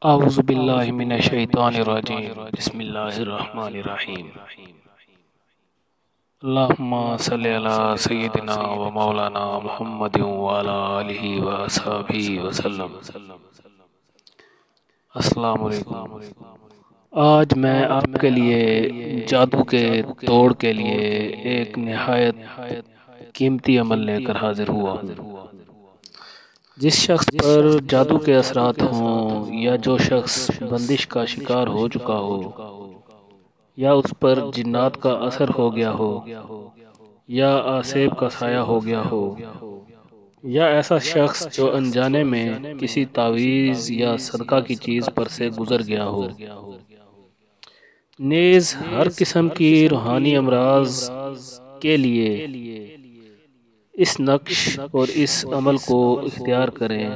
اعوذ باللہ من الشیطان الرجیم بسم اللہ الرحمن الرحیم اللہم صلی علی سیدنا و مولانا محمد وعلی آلہ و اصحابہ وسلم۔ السلام علیکم۔ آج میں آپ کے لیے جادو کے توڑ کے لیے ایک نہایت قیمتی عمل لے کر حاضر ہوا ہوں۔ جس شخص پر جادو کے اثرات ہوں یا جو شخص بندش کا شکار ہو چکا ہو یا اس پر جنات کا اثر ہو گیا ہو یا آسیب کا سایہ ہو گیا ہو یا ایسا شخص جو انجانے میں کسی تعویذ یا صدقہ کی چیز پر سے گزر گیا ہو، نیز ہر قسم کی روحانی امراض کے لیے اس نقش اور اس عمل کو اختیار کریں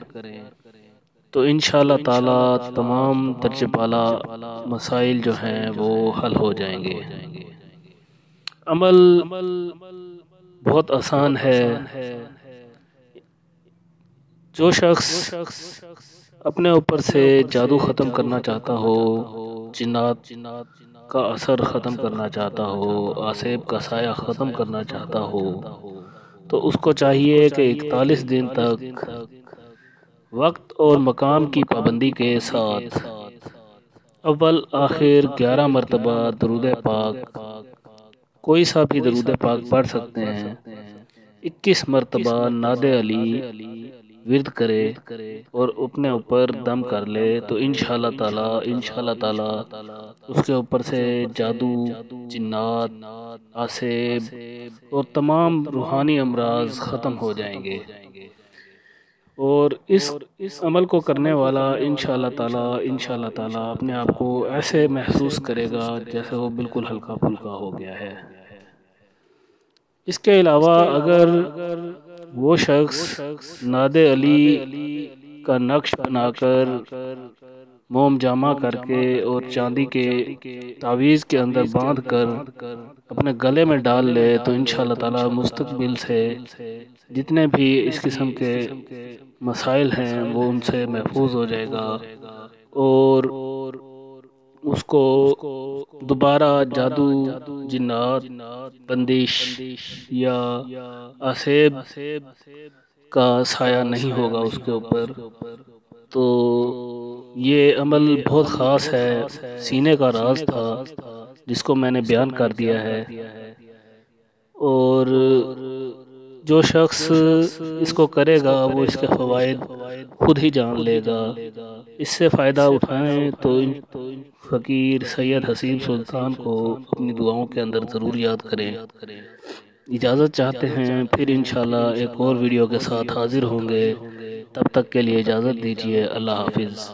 تو انشاءاللہ تعالی تمام درجہ بالا مسائل جو ہیں وہ حل ہو جائیں گے۔ عمل بہت آسان ہے۔ جو شخص اپنے اوپر سے جادو ختم کرنا چاہتا ہو، جنات کا اثر ختم کرنا چاہتا ہو، آسیب کا سایہ ختم کرنا چاہتا ہو، تو اس کو چاہیے کہ 41 دن تک وقت اور مقام کی پابندی کے ساتھ اول آخر 11 مرتبہ درود پاک، کوئی سا بھی درود پاک پڑھ سکتے ہیں، 21 مرتبہ نعت علی ورد کرے اور اپنے اوپر دم کر لے تو انشاءاللہ تعالی اس کے اوپر سے جادو، جنات، آسیب اور تمام روحانی امراض ختم ہو جائیں گے، اور اس عمل کو کرنے والا انشاءاللہ تعالی اپنے آپ کو ایسے محسوس کرے گا جیسے وہ بالکل ہلکا پھلکا ہو گیا ہے۔ اس کے علاوہ اگر وہ شخص نعت علی کا نقش بنا کر موم جامع کر کے اور چاندی کے تعویذ کے اندر باندھ کر اپنے گلے میں ڈال لے تو انشاءاللہ تعالی مستقبل سے جتنے بھی اس قسم کے مسائل ہیں وہ ان سے محفوظ ہو جائے گا، اور اس کو دوبارہ جادو، جنات، بندش یا آسیب کا سایہ نہیں ہوگا اس کے اوپر۔ تو یہ عمل بہت خاص ہے، سینے کا راز تھا جس کو میں نے بیان کر دیا ہے، اور جو شخص اس کو کرے گا وہ اس کے فوائد خود ہی جان لے گا۔ اس سے فائدہ اٹھائیں تو فقیر سید حسیب سلطان کو اپنی دعاؤں کے اندر ضرور یاد کریں۔ اجازت چاہتے ہیں، پھر انشاءاللہ ایک اور ویڈیو کے ساتھ حاضر ہوں گے، تب تک کے لیے اجازت دیجیے۔ اللہ حافظ۔